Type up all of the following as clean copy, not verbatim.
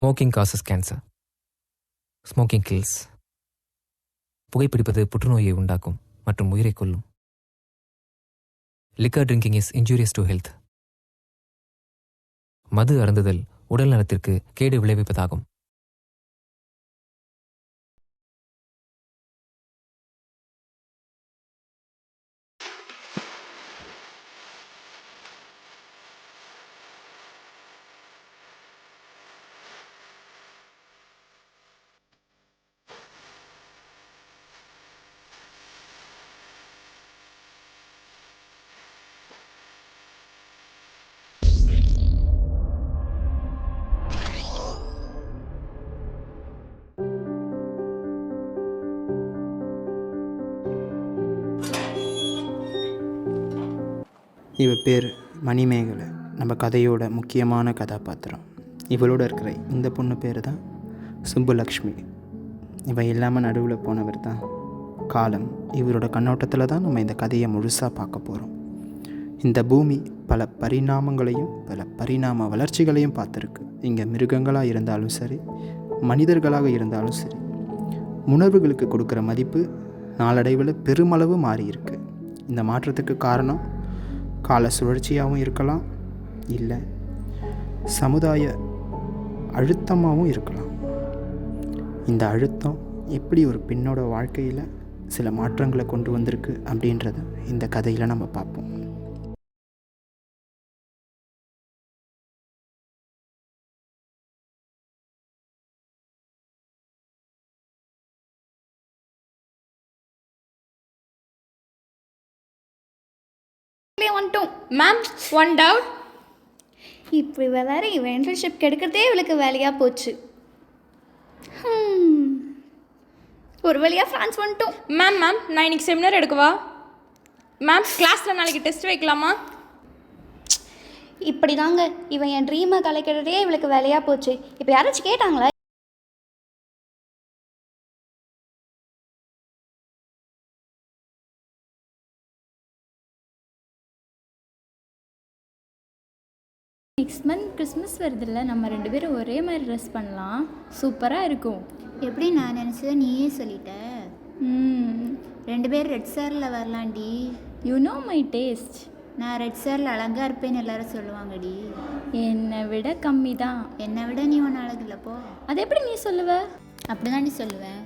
Smoking causes cancer. Smoking kills. புகைப்பிடிப்பது புற்றுநோயை உண்டாக்கும் மற்றும் உயிரை கொல்லும். Liquor drinking is injurious to health. மது அருந்துதல் உடல் நலத்திற்கு கேடு விளைவிப்பதாகும். இவ பேர் மணிமேகலை, நம்ம கதையோட முக்கியமான கதாபாத்திரம். இவளோட இருக்கிற இந்த பொண்ணு பேர் தான் சுப்புலக்ஷ்மி. இவ இல்லாமல் நடுவில் போனவர் தான் காலம். இவரோட கண்ணோட்டத்தில் தான் நம்ம இந்த கதையை முழுசாக பார்க்க போகிறோம். இந்த பூமி பல பரிணாமங்களையும் பல பரிணாம வளர்ச்சிகளையும் பார்த்துருக்கு. இங்கே மிருகங்களாக இருந்தாலும் சரி, மனிதர்களாக இருந்தாலும் சரி, உணர்வுகளுக்கு கொடுக்குற மதிப்பு நாளடைவில் பெருமளவு மாறியிருக்கு. இந்த மாற்றத்துக்கு காரணம் கால சுழற்சியாகவும் இருக்கலாம், இல்லை சமுதாய அழுத்தமாகவும் இருக்கலாம். இந்த அழுத்தம் எப்படி ஒரு பெண்ணோட வாழ்க்கையில் சில மாற்றங்களை கொண்டு வந்திருக்கு அப்படின்றத இந்த கதையில் நம்ம பார்ப்போம். Ma'am, one doubt. இப்போ இவ வேற இவன் இன்டர்ன்ஷிப் கெடுக்கிறதே இவளுக்கு வேலையாக போச்சு. ஒரு வழியாக ஃப்ரான்ஸ் வந்துட்டோம். மேம் நான் இன்னைக்கு செமினார் எடுக்கவா? மேம், கிளாஸில் நாளைக்கு டெஸ்ட் வைக்கலாமா? இப்படி தாங்க இவன் என் ட்ரீமை கலைக்கிறதே இவளுக்கு வேலையாக போச்சு. இப்போ யாராச்சும் கேட்டாங்களா? நெக்ஸ்ட் மந்த் கிறிஸ்மஸ் வருதில்ல, நம்ம 2 பேரும் ஒரே மாதிரி ட்ரெஸ் பண்ணலாம், சூப்பராக இருக்கும். எப்படி நான் நினச்சதை நீயே சொல்லிட்ட. 2 பேர் ரெட் சாரில் வரலாண்டி. You know my taste. நான் ரெட் சாரில் அழகாக இருப்பேன்னு எல்லாரும் சொல்லுவாங்கடி. என்னை விட கம்மி தான். என்னை விட நீ ஒன்று அழகு இல்லைப்போ. அது எப்படி நீ சொல்லுவ? அப்படி தாண்டி சொல்லுவேன்,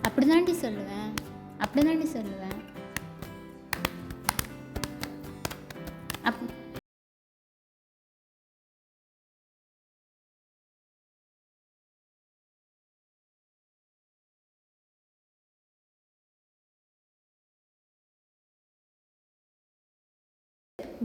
அப்படி தாண்டி சொல்லுவேன், அப்படி தாண்டி சொல்லுவேன்.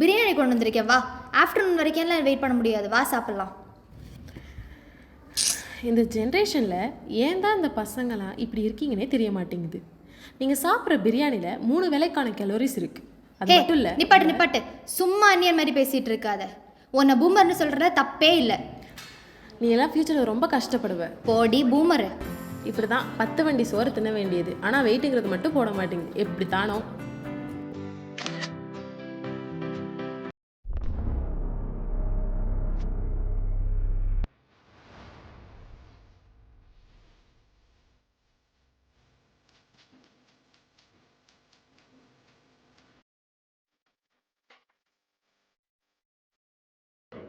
பிரியாணி கொண்டு வந்திருக்கேன், வா. ஆஃப்டர்நூன் வரைக்கும்லாம் வெயிட் பண்ண முடியாது, வா சாப்பிட்லாம். இந்த ஜென்ரேஷனில் ஏன் தான் இந்த பசங்களாம் இப்படி இருக்கீங்கன்னே தெரிய மாட்டேங்குது. நீங்கள் சாப்பிட்ற பிரியாணியில் 3 வேளைக்கான கலோரிஸ் இருக்குது. அது மட்டும் இல்லை. நிப்பாட்டு, சும்மா அந்நியர் மாதிரி பேசிகிட்டு இருக்காத. உன்னை பூமர்னு சொல்கிறத தப்பே இல்லை. நீ எல்லாம் ஃப்யூச்சரில் ரொம்ப கஷ்டப்படுவ. போடி பூமரு. இப்படி தான் 10 வண்டி சோறு தின்ன வேண்டியது, ஆனால் வெயிட்டுங்கிறது மட்டும் போட மாட்டேங்குது. எப்படி தானோ.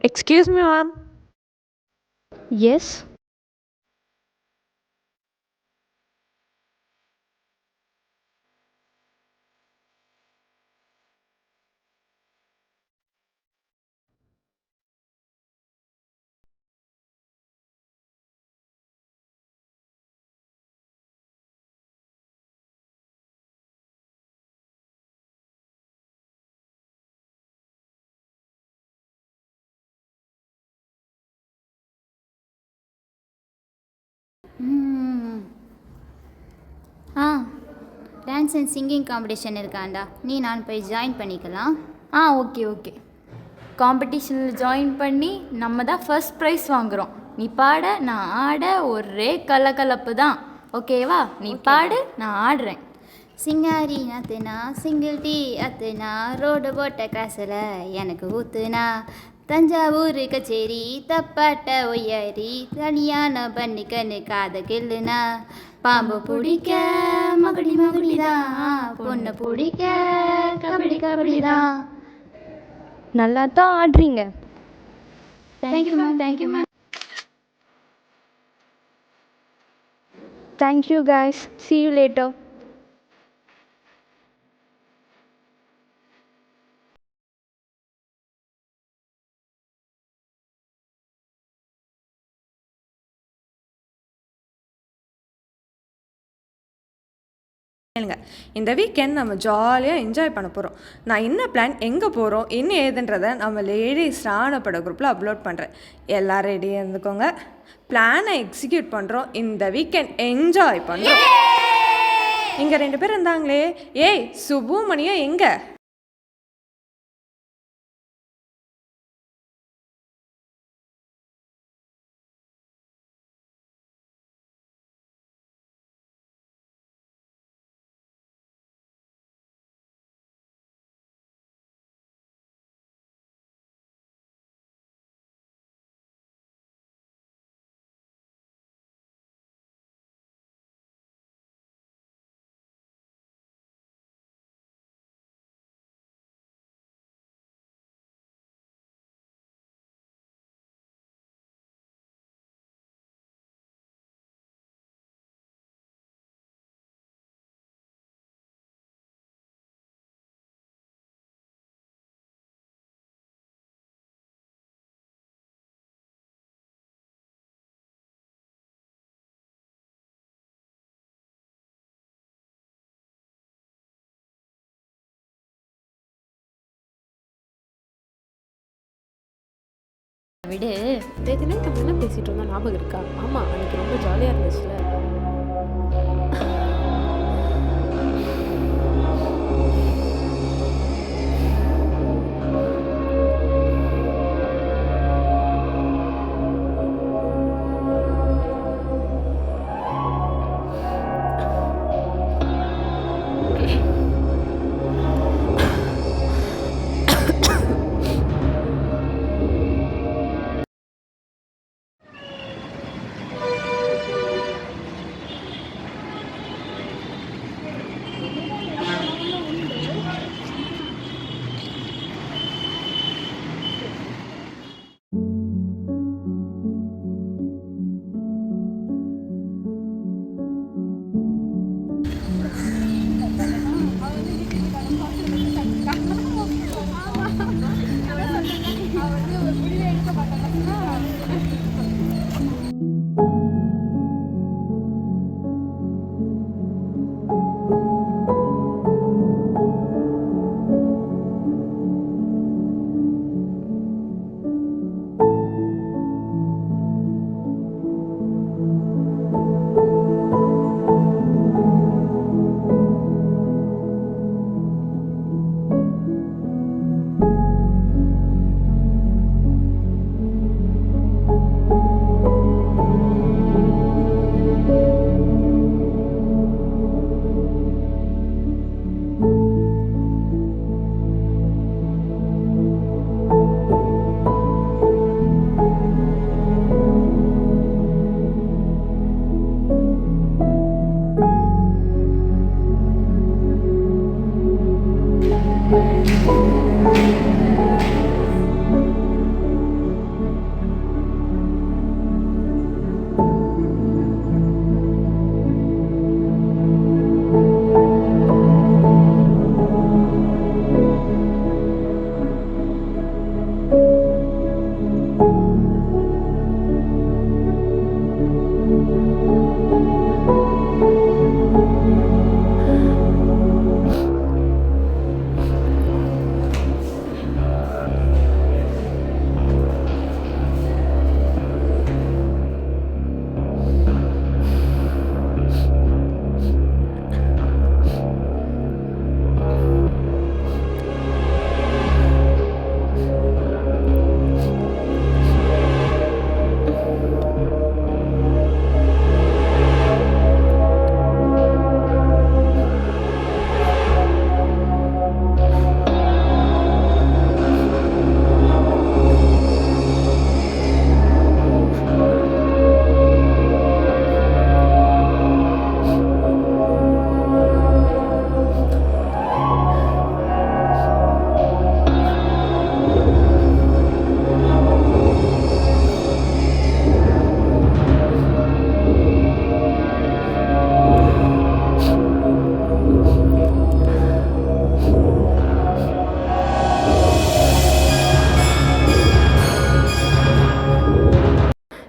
Excuse me, ma'am. Yes. Dance and singing competition இருக்காண்டா, நீ நான் போய் ஜாயின் பண்ணிக்கலாம். ஓகே. காம்படிஷனில் ஜாயின் பண்ணி நம்ம தான் ஃபர்ஸ்ட் ப்ரைஸ் வாங்குகிறோம். நீ பாட, நான் ஆட, ஒரே கலகலப்பு தான். ஓகேவா? நீ பாடு, நான் ஆடுறேன். சிங்காரி அத்துனா, சிங்கிள் டீ அத்துனா, ரோடு போட்ட காசில் எனக்கு ஊத்துனா, தஞ்சாவூர் கச்சேரி தப்பாட்ட ஒய்யாரி கல்யாண பண்ணிக்கன்னு காத கெல்லுனா பாம்பு பிடிக்க மகுடி மகுடிதான் பொண்ணு பிடிக்க கபடி கபடிதான். நல்லா தான் ஆடுறீங்க. Thank you ma'am, thank you ma'am. Thank you guys. See you later. கேளுங்க, இந்த வீக்கெண்ட் நம்ம ஜாலியாக என்ஜாய் பண்ண போகிறோம். நான் என்ன பிளான், எங்கே போகிறோம், என்ன ஏதுன்றதை நம்ம லேடிஸ் ராணப்பட குரூப்பில் அப்லோட் பண்ணுறேன். எல்லாம் ரெடியாக இருந்துக்கோங்க. பிளானை எக்ஸிக்யூட் பண்ணுறோம். இந்த வீக்கெண்ட் என்ஜாய் பண்ணுறோம். இங்கே 2 பேர் இருந்தாங்களே, ஏய் சுபுமணியா எங்கே? விடு. நேற்று நைட்டு நம்ம என்ன பேசிகிட்டு இருந்தோம் ஞாபகம் இருக்கா? ஆமாம், அன்றைக்கி ரொம்ப ஜாலியாக இருந்துச்சுல.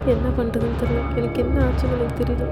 என்ன பண்ணுறதுன்னு தெரியல. எனக்கு என்ன ஆச்சுன்னு எனக்கு தெரியல.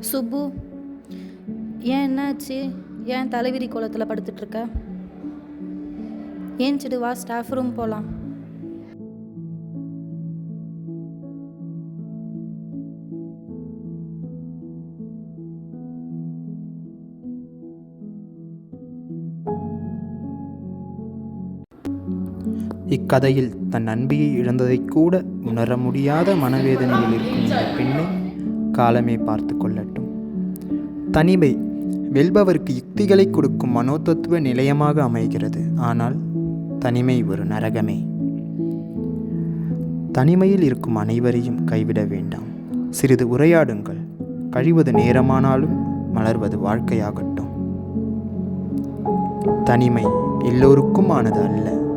சுப்பு, ஏன் என்னாச்சு? ஏன் தலைவிரி கோலத்தில் படுத்துட்ருக்க? ஏன்ச்சிடு, வா ஸ்டாஃப் ரூம் போகலாம். இக்கதையில் தன் நண்பியை இழந்ததைக் கூட உணர முடியாத மனவேதனையில் இருக்கும் இந்த பெண்ணை காலமே பார்த்து கொள்ளட்டும். தனிமை வெல்பவருக்கு யுக்திகளை கொடுக்கும் மனோதத்துவ நிலையமாக அமைகிறது. ஆனால் தனிமை ஒரு நரகமே. தனிமையில் இருக்கும் அனைவரையும் கைவிட வேண்டாம். சிறிது உரையாடுங்கள். கழிவது நேரமானாலும் மலர்வது வாழ்க்கையாகட்டும். தனிமை எல்லோருக்கும் ஆனது அல்ல.